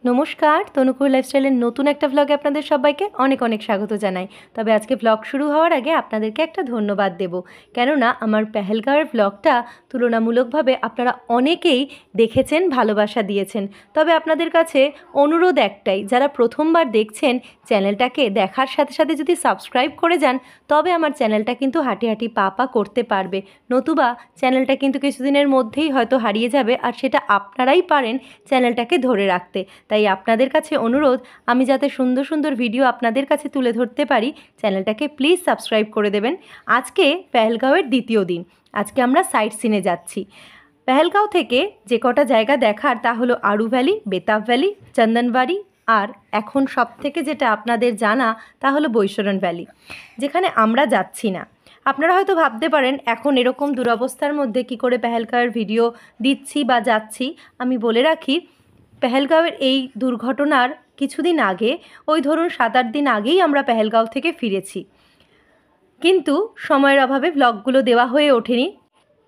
নমস্কার, তনুকুর লাইফস্টাইলের নতুন একটা ভ্লগে আপনাদের সবাইকে অনেক অনেক স্বাগত জানাই। তবে আজকে ভ্লগ শুরু হওয়ার আগে আপনাদেরকে একটা ধন্যবাদ দেব, কেননা আমার পেহেলগাঁওয়ের ভ্লগটা তুলনামূলকভাবে আপনারা অনেকেই দেখেছেন, ভালোবাসা দিয়েছেন। তবে আপনাদের কাছে অনুরোধ একটাই, যারা প্রথমবার দেখছেন চ্যানেলটাকে দেখার সাথে সাথে যদি সাবস্ক্রাইব করে যান, তবে আমার চ্যানেলটা কিন্তু হাঁটি হাঁটি পা পা করতে পারবে, নতুবা চ্যানেলটা কিন্তু কিছুদিনের মধ্যেই হয়তো হারিয়ে যাবে, আর সেটা আপনারাই পারেন চ্যানেলটাকে ধরে রাখতে। তাই আপনাদের কাছে অনুরোধ, আমি যাতে সুন্দর সুন্দর ভিডিও আপনাদের কাছে তুলে ধরতে পারি, চ্যানেলটাকে প্লিজ সাবস্ক্রাইব করে দেবেন। আজকে পেহেলগাঁওয়ের দ্বিতীয় দিন, আজকে আমরা সাইট সিনে যাচ্ছি। পেহেলগাঁও থেকে যে কটা জায়গা দেখার তা হলো আড়ু ভ্যালি, বেতাব ভ্যালি, চন্দনবাড়ি, আর এখন সব থেকে যেটা আপনাদের জানা তা হলো বৈশরণ ভ্যালি, যেখানে আমরা যাচ্ছি না। আপনারা হয়তো ভাবতে পারেন এখন এরকম দুরবস্থার মধ্যে কি করে পেহেলগাঁওয়ের ভিডিও দিচ্ছি বা যাচ্ছি। আমি বলে রাখি, পেহেলগাঁওয়ের এই দুর্ঘটনার কিছুদিন আগে, ওই ধরুন 7-8 দিন আগেই আমরা পেহেলগাঁও থেকে ফিরেছি, কিন্তু সময়ের অভাবে ভ্লগগুলো দেওয়া হয়ে ওঠেনি।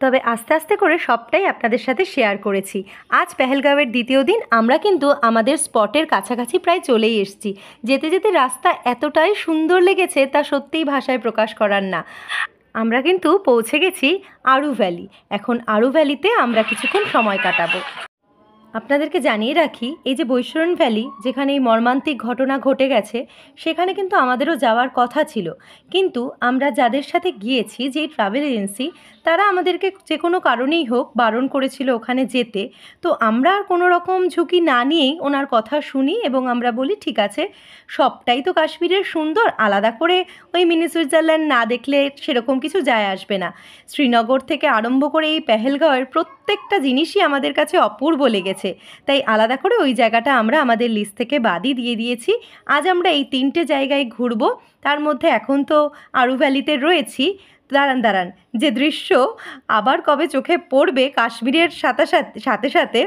তবে আস্তে আস্তে করে সবটাই আপনাদের সাথে শেয়ার করেছি। আজ পেহেলগাঁওয়ের দ্বিতীয় দিন, আমরা কিন্তু আমাদের স্পটের কাছাকাছি প্রায় চলেই এসেছি। যেতে যেতে রাস্তা এতটাই সুন্দর লেগেছে তা সত্যিই ভাষায় প্রকাশ করার না। আমরা কিন্তু পৌঁছে গেছি আড়ু ভ্যালি। এখন আড়ু ভ্যালিতে আমরা কিছুক্ষণ সময় কাটাবো। আপনাদেরকে জানিয়ে রাখি, এই যে বৈশরণ ভ্যালি, যেখানে এই মর্মান্তিক ঘটনা ঘটে গেছে, সেখানে কিন্তু আমাদেরও যাওয়ার কথা ছিল, কিন্তু আমরা যাদের সাথে গিয়েছি, যে ট্রাভেল এজেন্সি, তারা আমাদেরকে যে কোনো কারণেই হোক বারণ করেছিল ওখানে যেতে। তো আমরা আর কোনো রকম ঝুঁকি না নিয়েই ওনার কথা শুনি এবং আমরা বলি ঠিক আছে, সবটাই তো কাশ্মীরের সুন্দর, আলাদা করে ওই মিনি সুইজারল্যান্ড না দেখলে সেরকম কিছু যায় আসবে না। শ্রীনগর থেকে আরম্ভ করে এই পেহেলগাঁওয়ের প্রত্যেকটা জিনিসই আমাদের কাছে অপূর্ব লেগেছে, তাই আলাদা করে ওই জায়গাটা আমরা আমাদের লিস্ট থেকে বাদই দিয়ে দিয়েছি। আজ আমরা এই 3টে জায়গায় ঘুরব। তার মধ্যে এখন তো আড়ু ভ্যালিতে রয়েছি। দাঁড়ান, যে দৃশ্য আবার কবে চোখে পড়বে কাশ্মীরের সাথে সাথে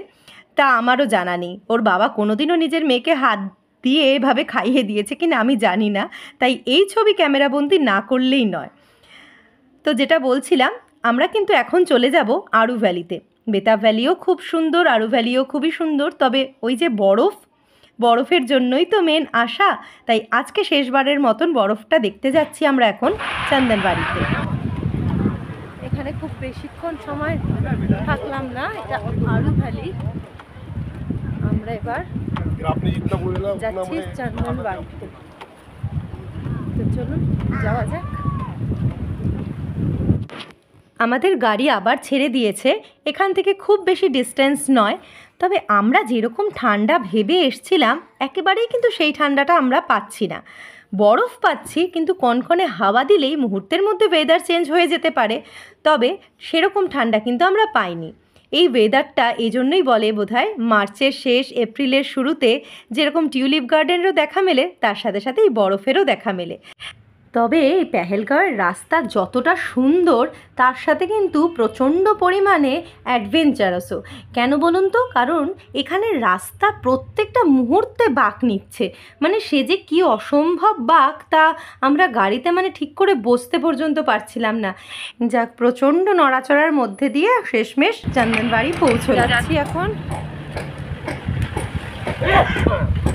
তা আমারও জানা নেই। ওর বাবা কোনোদিনও নিজের মেয়েকে হাত দিয়ে এভাবে খাইয়ে দিয়েছে কিনা আমি জানি না, তাই এই ছবি ক্যামেরাবন্দি না করলেই নয়। তো যেটা বলছিলাম, আমরা কিন্তু এখন চলে যাব আড়ু ভ্যালিতে। বেতাব ভ্যালিও খুব সুন্দর, আড়ু ভ্যালিও খুবই সুন্দর, তবে ওই যে বরফের জন্যই তো মেন আশা। তাই আজকে শেষবারের মতন বরফটা দেখতে যাচ্ছি আমরা এখন চন্দনবাড়িতে। এখানে খুব বেশিক্ষণ সময় থাকলাম না, এটা আড়ু ভ্যালি। আমরা এবার যাচ্ছি চন্দনবাড়িতে। তো চলুন যাওয়া যাক। আমাদের গাড়ি আবার ছেড়ে দিয়েছে, এখান থেকে খুব বেশি ডিস্টেন্স নয়। তবে আমরা যেরকম ঠান্ডা ভেবে এসছিলাম, একেবারেই কিন্তু সেই ঠান্ডাটা আমরা পাচ্ছি না। বরফ পাচ্ছি, কিন্তু কনকনে হাওয়া দিলেই মুহূর্তের মধ্যে ওয়েদার চেঞ্জ হয়ে যেতে পারে, তবে সেরকম ঠান্ডা কিন্তু আমরা পাইনি। এই ওয়েদারটা এই জন্যই বলে বোধহয় মার্চের শেষ, এপ্রিলের শুরুতে যেরকম টিউলিপ গার্ডেনেরও দেখা মেলে, তার সাথে সাথে এই বরফেরও দেখা মেলে। তবে এই পেহেলগাঁওয়ের রাস্তা যতটা সুন্দর, তার সাথে কিন্তু প্রচণ্ড পরিমাণে অ্যাডভেঞ্চারাসও। কেন বলুন তো? কারণ এখানে রাস্তা প্রত্যেকটা মুহূর্তে বাঁক নিচ্ছে, মানে সে যে কী অসম্ভব বাঁক, তা আমরা গাড়িতে মানে ঠিক করে বসতে পর্যন্ত পারছিলাম না। যাক, প্রচণ্ড নড়াচড়ার মধ্যে দিয়ে শেষমেশ চন্দনবাড়ি পৌঁছে যাচ্ছি এখন।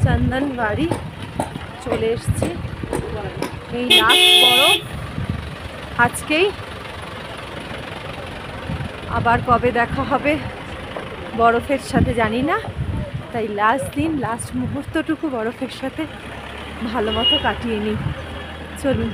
চন্দনবাড়ি চলে এসছি। এই লাস্ট বরফ আজকেই, আবার কবে দেখা হবে বরফের সাথে জানি না, তাই লাস্ট দিন, লাস্ট মুহূর্তটুকু বরফের সাথে ভালো মতো কাটিয়ে নিই। চলুন।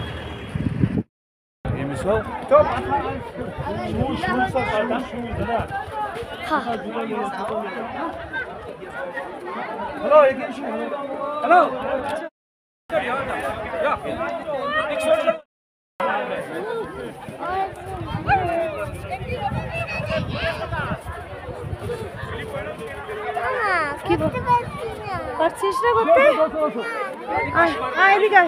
হ্যালো, কি পারছিস না করতে? এদিকে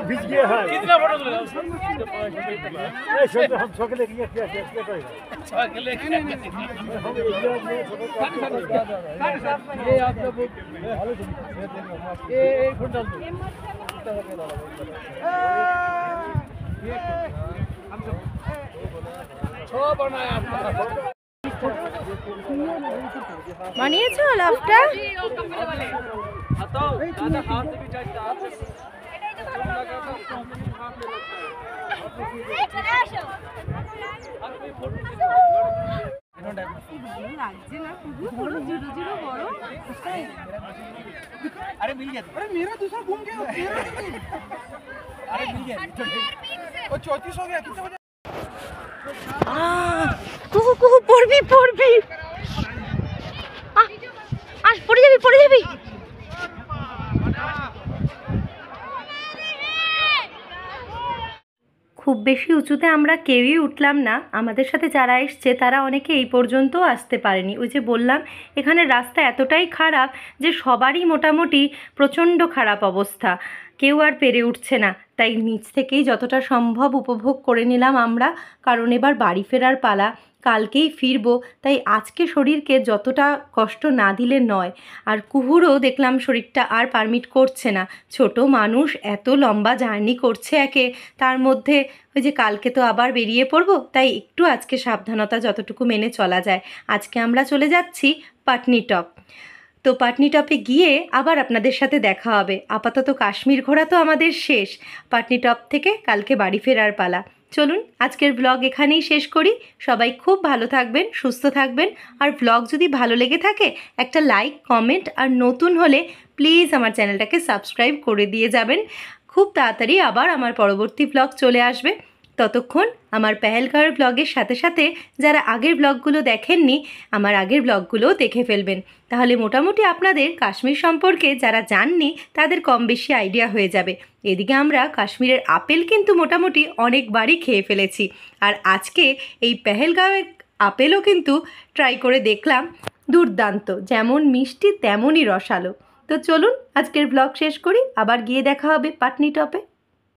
ভিজ গিয়ে হয় कितना फोटो तुले हम सकले किया ये आप लोग ये एक फोटो डाल दो छो बनाया आपका বানিয়েছো লাভটা? हटाओ दादा हाथ से भी चाहिए हाथ से अरे मिल गया अरे मेरा दूसरा घूम गया अरे मिल गया वो 34 हो गया कितने बजे কুহু কুহু পড়বি পড়বি আস পড়ে যাবি পড়ে যাবি। খুব বেশি উঁচুতে আমরা কেউই উঠলাম না। আমাদের সাথে যারা এসছে তারা অনেকে এই পর্যন্তও আসতে পারেনি। ওই যে বললাম এখানে রাস্তা এতটাই খারাপ যে সবারই মোটামুটি প্রচণ্ড খারাপ অবস্থা, কেউ আর পেরে উঠছে না। তাই নিচ থেকেই যতটা সম্ভব উপভোগ করে নিলাম আমরা, কারণ এবার বাড়ি ফেরার পালা, কালকেই ফিরবো। তাই আজকে শরীরকে যতটা কষ্ট না দিলে নয়। আর কুহুরও দেখলাম শরীরটা আর পারমিট করছে না, ছোট মানুষ এত লম্বা জার্নি করছে একে, তার মধ্যে ওই যে কালকে তো আবার বেরিয়ে পড়বো, তাই একটু আজকে সাবধানতা যতটুকু মেনে চলা যায়। আজকে আমরা চলে যাচ্ছি পাটনিটপ। তো পাটনিটপে গিয়ে আবার আপনাদের সাথে দেখা হবে। আপাতত কাশ্মীর ঘোরা তো আমাদের শেষ, পাটনিটপ থেকে কালকে বাড়ি ফেরার পালা। চলুন আজকের ব্লগ এখানেই শেষ করি। সবাই খুব ভালো থাকবেন, সুস্থ থাকবেন। আর ব্লগ যদি ভালো লেগে থাকে একটা লাইক, কমেন্ট, আর নতুন হলে প্লিজ আমার চ্যানেলটাকে সাবস্ক্রাইব করে দিয়ে যাবেন। খুব তাড়াতাড়ি আবার আমার পরবর্তী ব্লগ চলে আসবে। ততক্ষণ আমার পেহেলগাঁওয়ের ব্লগের সাথে সাথে যারা আগের ব্লগগুলো দেখেননি, আমার আগের ব্লগগুলোও দেখে ফেলবেন। তাহলে মোটামুটি আপনাদের কাশ্মীর সম্পর্কে যারা জাননি তাদের কম বেশি আইডিয়া হয়ে যাবে। এদিকে আমরা কাশ্মীরের আপেল কিন্তু মোটামুটি অনেকবারই খেয়ে ফেলেছি। আর আজকে এই পেহেলগাঁওয়ের আপেলও কিন্তু ট্রাই করে দেখলাম, দুর্দান্ত, যেমন মিষ্টি তেমনই রসালো। তো চলুন আজকের ব্লগ শেষ করি, আবার গিয়ে দেখা হবে পাটনিটপে।